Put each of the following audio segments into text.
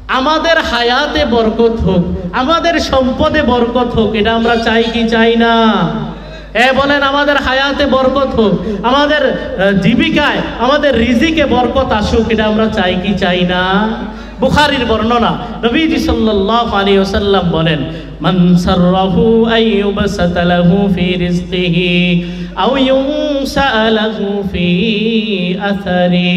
আমাদের হায়াতে বরকত হোক, আমাদের সম্পদে বরকত হোক, এটা আমরা চাই কি চাই না? বলেন, আমাদের হায়াতে বরকত হোক, আমাদের জীবিকায়, আমাদের রিজিকে বরকত আসুক, এটা আমরা চাই কি চাই না? বুখারীর বর্ণনা, নবীজি সাল্লাল্লাহু আলাইহি ওয়াসাল্লাম বলেন, মান সাররাহু আইয়ুবসাতা লাহু ফি রিজকিহি আও ইউনসা লাহু ফি আসারি।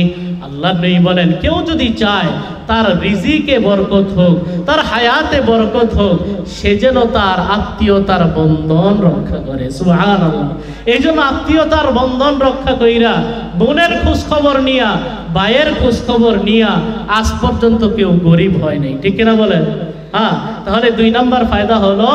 আল্লাহ নবী বলেন, কেউ যদি চায় তার রিজিকে বরকত হোক, তার হায়াতে বরকত হোক, সে যেন তার আত্মীয়তার বন্ধন রক্ষা করে। সুবহানাল্লাহ। এই জন্য আত্মীয়তার বন্ধন রক্ষা কইরা, বোনের খোঁজ খবর নিয়া, ভাইয়ের খোঁজ খবর নিয়া আজ পর্যন্ত কেউ গরিব হয় নাই, ঠিক কিনা বলেন? হ্যাঁ, তাহলে 2 নাম্বার ফায়দা হলো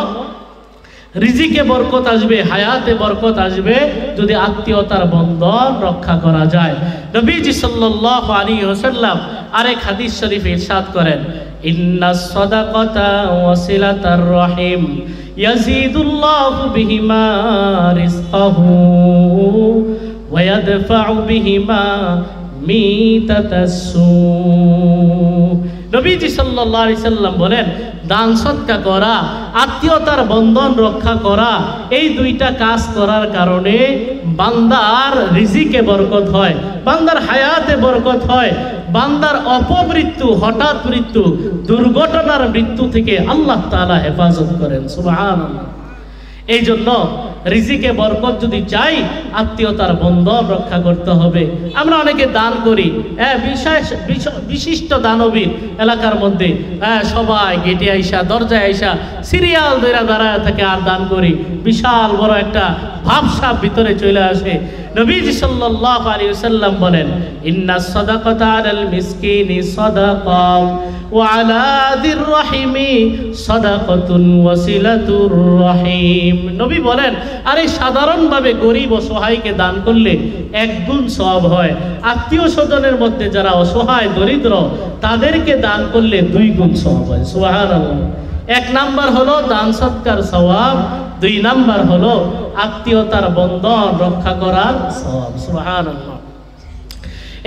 রিজিকে বরকত আসবে, হায়াতে বরকত আসবে যদি আত্মীয়তার বন্ধন রক্ষা করা যায়। নবীজি সাল্লাল্লাহু আলাইহি ওয়াসাল্লাম আরেক হাদিস শরীফে ইরশাদ করেন, ইন্নাস সাদাকাতা ওয়াসিলাতার রহিম ইয়াজিদুল্লাহু বিহিমা রিজকাহু ওয়া ইয়াদফাউ বিহিমা মিতাতাসসু। নবীজি সাল্লাল্লাহু আলাইহি সাল্লাম বলেন, দান সদকা করা, আত্মীয়তার বন্ধন রক্ষা করা, এই 2টা কাজ করার কারণে বান্দার রিজিকে বরকত হয়, বান্দার হায়াতে বরকত হয়, বান্দার অপমৃত্যু, হঠাৎ মৃত্যু, দুর্ঘটনার মৃত্যু থেকে আল্লাহ তাআলা হেফাজত করেন। সুবহানাল্লাহ। এই জন্য রিজিকে বরকত যদি চাই, আত্মীয়তার বন্ধন রক্ষা করতে হবে। আমরা অনেকে দান করি, বিশিষ্ট দানবীর এলাকার মধ্যে সবাই গেটে আইসা, দরজায় আইসা সিরিয়াল ধরে দাঁড়ায় থাকে আর দান করি, বিশাল বড় একটা ভাবসাব ভিতরে চলে আসে। নবীজি সাল্লাল্লাহু আলাইহি ওয়াসাল্লাম বলেন, ইন্নাস সাদাকাতা আলাল মিসকিনি সাদাকা ওয়া আলা যির রাহিমি সাদাকাতুন ওয়াসিলাতুর রহিম। নবী বলেন, আরে সাধারণভাবে গরিব অসহায়কে দান করলে 1 গুণ সওয়াব হয়, আত্মীয় স্বজনের মধ্যে যারা অসহায় দরিদ্র তাদেরকে দান করলে 2 গুণ সওয়াব হয়। সুবহানাল্লাহ। 1 নাম্বার হলো দান সৎকার সওয়াব, 2 নাম্বার হলো আত্মীয়তার বন্ধন রক্ষা করার সওয়াব। সুবহানাল্লাহ।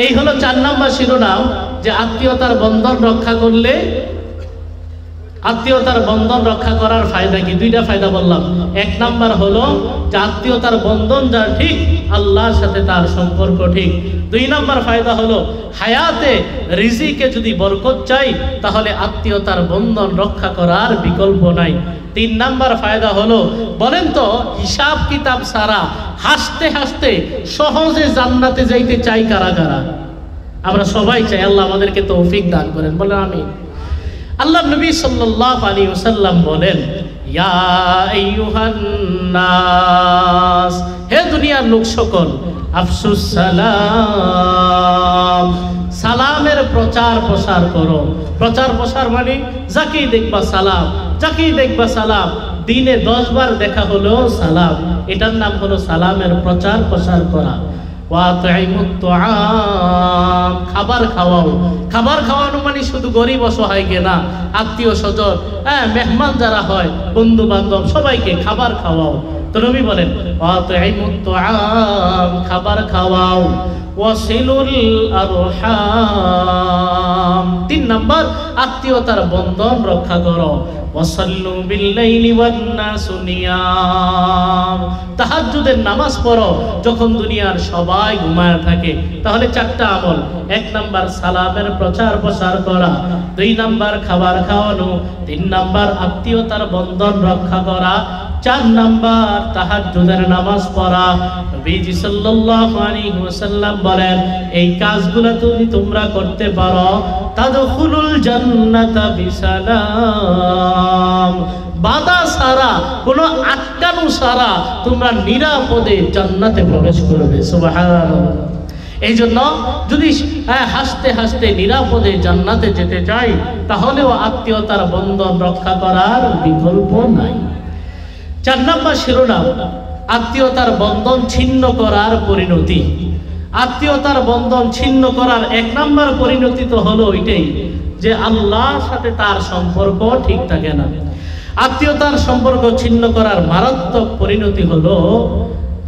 এই হলো 4 নাম্বার শিরোনাম, যে আত্মীয়তার বন্ধন রক্ষা করলে, আত্মীয়তার বন্ধন রক্ষা করার ফায়দা কি? 2টা ফায়দা বললাম। 1 নাম্বার হলো যে আত্মীয়তার বন্ধন যার ঠিক, আল্লাহর সাথে তার সম্পর্ক ঠিক। 2 নাম্বার ফায়দা হলো হায়াতে রিজিকে যদি বরকত চাই, তাহলে আত্মীয়তার বন্ধন রক্ষা করার বিকল্প নাই। 3 নাম্বার ফায়দা হলো, বলেন তো, হিসাব কিতাব ছাড়া হাসতে হাসতে সহজে জান্নাতে যাইতে চাই কারা কারা? আমরা সবাই চাই। আল্লাহ আমাদেরকে তৌফিক দান করেন, বলেন আমিন। আল্লাহ নবী সাল্লাল্লাহু আলাইহি ওয়াসাল্লাম বলেন, ইয়া আইয়ুহান নাস, হে দুনিয়ার লোক সকল, আফসুস সালাম, সালামের প্রচার প্রসার করো। প্রচার প্রসার মানে যাকেই দেখবা সালাম, যাকেই দেখবা সালাম। দিনে 10 বার দেখা হলো সালাম, এটার নাম হলো সালামের প্রচার প্রসার করা। খাবার খাওয়াও। খাবার খাওয়ানো মানে শুধু গরিব অসহায়কে না, আত্মীয় স্বজন, মেহমান যারা হয়, বন্ধু বান্ধব, সবাইকে খাবার খাওয়াও। তো নবী বলেন, খাবার খাওয়াও। ওয়াসিলুল আরহাম, 3 নাম্বার আত্মীয়তার বন্ধন রক্ষা করো। ওয়াসাল্লু বিল্লাইলি ওয়ান নাসু নিয়াম, তাহাজ্জুদের নামাজ পড়ো যখন দুনিয়ার সবাই ঘুমায় থাকে। তাহলে 4টা আমল। 1 নাম্বার সালামের প্রচার প্রসার করা, 2 নাম্বার খাবার খাওয়ানো, 3 নাম্বার আত্মীয়তার বন্ধন রক্ষা করা, 4 নাম্বার তাহাজ্জুদের নামাজ পড়া। নবীজি সাল্লাল্লাহু আলাইহি ওয়াসাল্লাম বলেন, এই কাজগুলো যদি তোমরা করতে পারো, তাদখুলুল জান্নাতা বিসালাম, বাধা ছাড়া, কোনো আটকানো ছাড়া তোমরা নিরাপদে জান্নাতে প্রবেশ করবে। সুবহানাল্লাহ। এই জন্য যদি হাসতে হাসতে নিরাপদে জান্নাতে যেতে চাই, তাহলেও আত্মীয়তার বন্ধন রক্ষা করার বিকল্প নাই। 4 নাম্বার শিরোনাম, আত্মীয়তার বন্ধন ছিন্ন করার পরিণতি। আত্মীয়তার বন্ধন ছিন্ন করার 1 নাম্বার পরিণতি তো হলো এটাই, যে আল্লাহর সাথে তার সম্পর্ক ঠিক থাকে না। আত্মীয়তার সম্পর্ক ছিন্ন করার মারাত্মক পরিণতি হলো,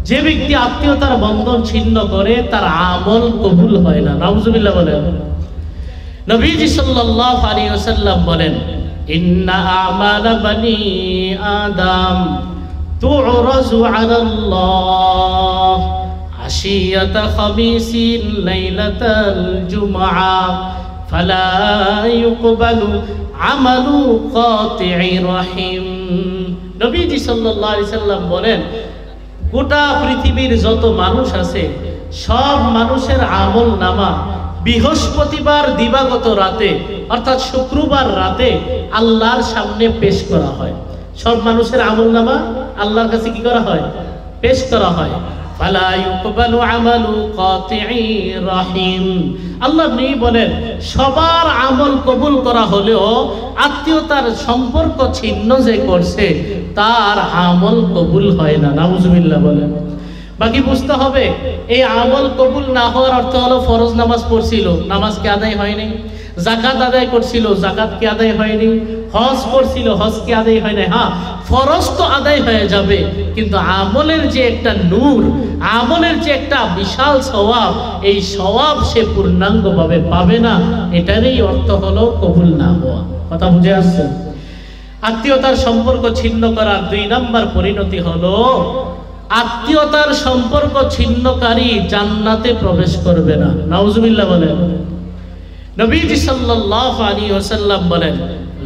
যে ব্যক্তি আত্মীয়তার বন্ধন ছিন্ন করে তার আমল কবুল হয় না। নাউজুবিল্লাহ বলেন। নবীজি সাল্লাল্লাহু আলাইহি ওয়াসাল্লাম বলেন, ইন্না আমালা বানি আদম তু'রাজু আলাল্লাহ আশিয়াতা খামিসিন লাইলাতাল জুমআ ফালা ইউকবালু আমালু কাতি'i রহিম। নবীজি সাল্লাল্লাহু আলাইহি সাল্লাম বলেন, গোটা পৃথিবীর যত মানুষ আছে সব মানুষের আমল নামা বৃহস্পতিবার দিবাগত রাতে অর্থাৎ শুক্রবার রাতে আল্লাহর সামনে পেশ করা হয়। সব মানুষের আমল নামা আল্লাহর কাছে কি করা হয়? পেশ করা হয়। ফালা ইউকবালু আমালু কাতি'i রহিম। আল্লাহ নবী বলেন, সবার আমল কবুল করা হলেও আত্মীয়তার সম্পর্ক ছিন্ন যে করছে তার আমল কবুল হয় না। নাউজুবিল্লাহ বলেন। বাকি বুঝতে হবে, এই আমল কবুল না হওয়ার অর্থ হলো ফরজ নামাজ পড়ছিল, নামাজ কি আদায় হয়নি? যাকাত আদায় করছিল, যাকাত কি আদায় হয়নি? হজ করছিল, হজ কি আদায় হয় না? হ্যাঁ, ফরজ তো আদায় হয়ে যাবে, কিন্তু আমলের যে একটা নূর, আমলের যে একটা বিশাল সওয়াব, এই সওয়াব সে পূর্ণাঙ্গভাবে পাবে না। এটারই অর্থ হলো কবুল না হওয়া। কথা বুঝে আসছে? আত্মীয়তার সম্পর্ক ছিন্ন করার 2 নাম্বার পরিণতি হলো আত্মীয়তার সম্পর্ক ছিন্নকারী জান্নাতে প্রবেশ করবে না। নাউজুবিল্লাহ বলেন। নবীজি সাল্লাল্লাহু আলাইহি ওয়াসাল্লাম বলেন,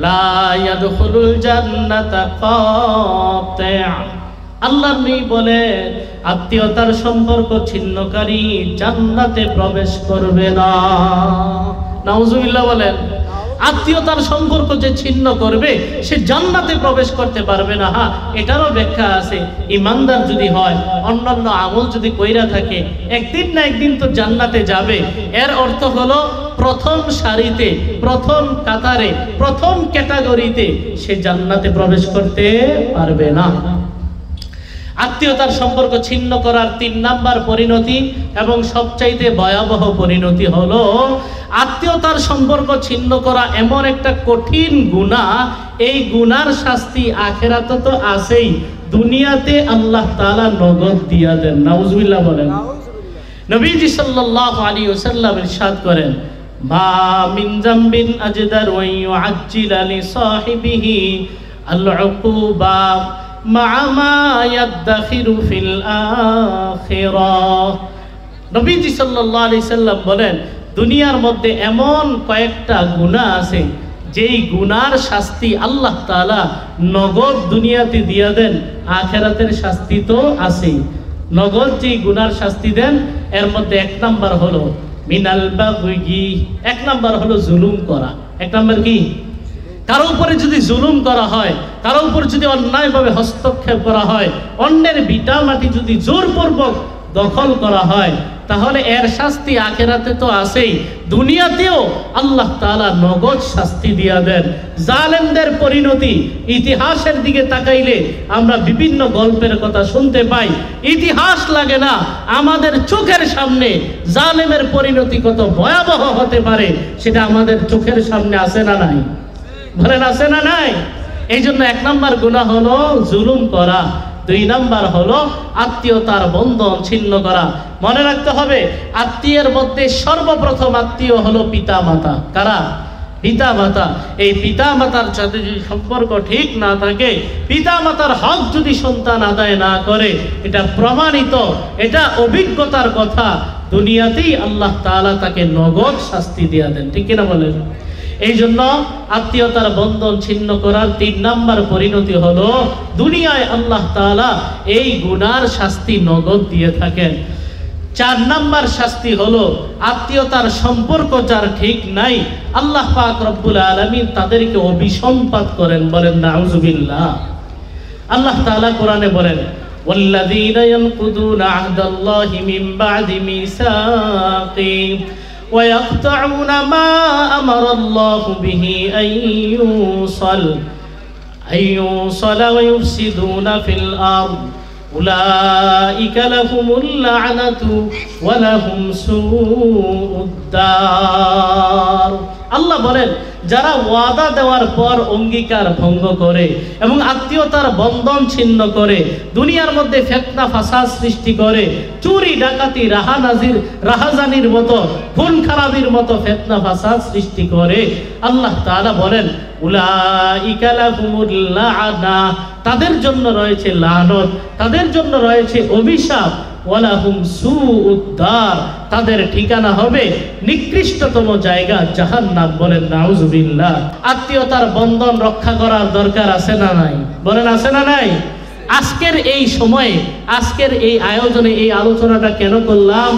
লা ইয়াদখুলুল জান্নাতা কাতি'। আল্লাহর নবী বলেন, আত্মীয়তার সম্পর্ক ছিন্নকারী জান্নাতে প্রবেশ করবে না। নাউজুবিল্লাহ বলেন। আত্মীয়তার সম্পর্ক যে ছিন্ন করবে সে জান্নাতে প্রবেশ করতে পারবে না। হ্যাঁ, এটারও ব্যাখ্যা আছে। ইমানদার যদি হয়, অন্যান্য আমল যদি কইরা থাকে, একদিন না একদিন তো জান্নাতে যাবে। এর অর্থ হলো প্রথম সারিতে, প্রথম কাতারে, প্রথম ক্যাটাগরিতে সে জান্নাতে প্রবেশ করতে পারবে না। আত্মীয়তার সম্পর্ক ছিন্ন করার 3 নাম্বার পরিণতি এবং সবচাইতে ভয়াবহ পরিণতি হলো আত্মীয়তার সম্পর্ক ছিন্ন করা এমন একটা কঠিন গুনাহ, এই গুনার শাস্তি আখিরাতে তো আছেই, দুনিয়াতে আল্লাহ তাআলা নগদ দিয়া দেন। নাউজুবিল্লাহ বলেন। নবীজি সাল্লাল্লাহু আলাইহি ওয়াসাল্লাম ইরশাদ করেন, মা মিন যামবিন আজদার ওয়া ইউআজ্জিলা লিসাহিবিহি আল-উকুবা মা মা ইয়াদখিরু ফিল আখিরাহ। নবীজি সাল্লাল্লাহু আলাইহি সাল্লাম বলেন, দুনিয়ার মধ্যে এমন কয়েকটা গুনাহ আছে যেই গুনার শাস্তি আল্লাহ তাআলা নগদ দুনিয়াতে দিয়া দেন, আখিরাতের শাস্তি তো আছেই। নগদ যেই গুনার শাস্তি দেন এর মধ্যে 1 নাম্বার হলো মিনাল বাগি, 1 নাম্বার হলো জুলুম করা। 1 নাম্বার কি? কারো উপরে যদি জুলুম করা হয়, কারো উপর যদি অন্যায়ভাবে হস্তক্ষেপ করা হয়, অন্যের ভিটা মাটি যদি জোরপূর্বক দখল করা হয়, তাহলে এর শাস্তি আখিরাতে তো আছেই, দুনিয়াতেও আল্লাহ তাআলা নগদ শাস্তি দিয়া দেন। জালেমদের পরিণতি ইতিহাসের দিকে তাকাইলে আমরা বিভিন্ন গল্পের কথা শুনতে পাই। ইতিহাস লাগে না, আমাদের চোখের সামনে জালেমের পরিণতি কত ভয়াবহ হতে পারে সেটা আমাদের চোখের সামনে আছে না নাই? বলেন, আছে না নাই? এই জন্য 1 নাম্বার গুনাহ হলো জুলুম করা, 2 নাম্বার হলো আত্মীয়তার বন্ধন ছিন্ন করা। মনে রাখতে হবে, আত্মীয়ের মধ্যে সর্বপ্রথম আত্মীয় হলো পিতা মাতা। কারা? পিতা মাতা। এই পিতা মাতার সাথে যদি সম্পর্ক ঠিক না থাকে, পিতা মাতার হক যদি সন্তান আদায় না করে, এটা প্রমাণিত, এটা অভিজ্ঞতার কথা, দুনিয়াতেই আল্লাহ তাআলা তাকে নগদ শাস্তি দিয়া দেন। ঠিক কিনা বলেন? এই জন্য আত্মীয়তার বন্ধন ছিন্ন করার 3 নাম্বার পরিণতি হলো দুনিয়ায় আল্লাহ তাআলা এই গুনার শাস্তি নগদ দিয়ে থাকেন। 4 নাম্বার শাস্তি হলো আত্মীয়তার সম্পর্ক যার ঠিক নাই, আল্লাহ পাক রব্বুল আলামিন তাদেরকে অভিসম্পাত করেন। বলেন নাউজুবিল্লাহ। আল্লাহ তাআলা কোরআনে বলেন, ওয়াল্লাযীনা ইয়ানকুদুনা আহদাল্লাহি মিন বা'দি মিসাকি ويقطعون ما أمر الله به أن يوصل ويفسدون في الأرض أولئك لهم اللعنة ولهم سوء الدار। আল্লাহ বলেন, যারা ওয়াদা দেওয়ার পর অঙ্গীকার ভঙ্গ করে এবং আত্মীয়তার বন্ধন ছিন্ন করে, দুনিয়ার মধ্যে ফিতনা ফাসাদ সৃষ্টি করে, চুরি ডাকাতি রাহাজানির মতো, খুন খারাপির মতো ফিতনা ফাসাদ সৃষ্টি করে, আল্লাহ তাআলা বলেন উলাইকা লাহুমুল লাআনা, তাদের জন্য রয়েছে লানত, তাদের জন্য রয়েছে অভিশাপ, ওয়ালাহুম সুউদ্দার, তাদের ঠিকানা হবে নিকৃষ্টতম জায়গা জাহান্নাম। বলেন নাউজুবিল্লাহ। আত্মীয়তার বন্ধন রক্ষা করার দরকার আছে না নাই? বলেন আছে না নাই? আজকের এই সময়ে, আজকের এই আয়োজনে এই আলোচনাটা কেন করলাম?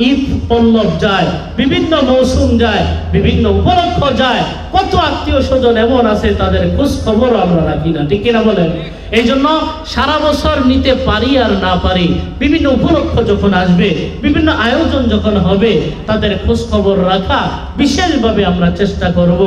ঈদ পল্লব যায়, বিভিন্ন মৌসুম যায়, বিভিন্ন উপলক্ষ যায়, কত আত্মীয় স্বজন এমন আছে তাদের খোঁজ খবর আমরা রাখি না, ঠিক কিনা বলেন? এই জন্য সারা বছর নিতে পারি আর না পারি, বিভিন্ন উপলক্ষ যখন আসবে, বিভিন্ন আয়োজন যখন হবে, তাদের খোঁজ খবর রাখা বিশেষভাবে আমরা চেষ্টা করব।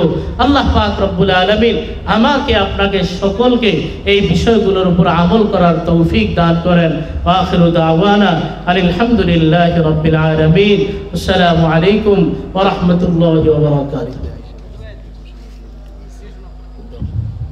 আল্লাহ পাক রব্বুল আলামিন আমাকে আপনাকে সকলকে এই বিষয়গুলোর উপর আমল করার তৌফিক দান করেন। ওয়া আখিরু দাওয়ানা আলহামদুলিল্লাহি রাব্বিল আলামিন। আসসালামু আলাইকুম ওয়া রাহমাতুল্লাহি ওয়া বারাকাতুহু।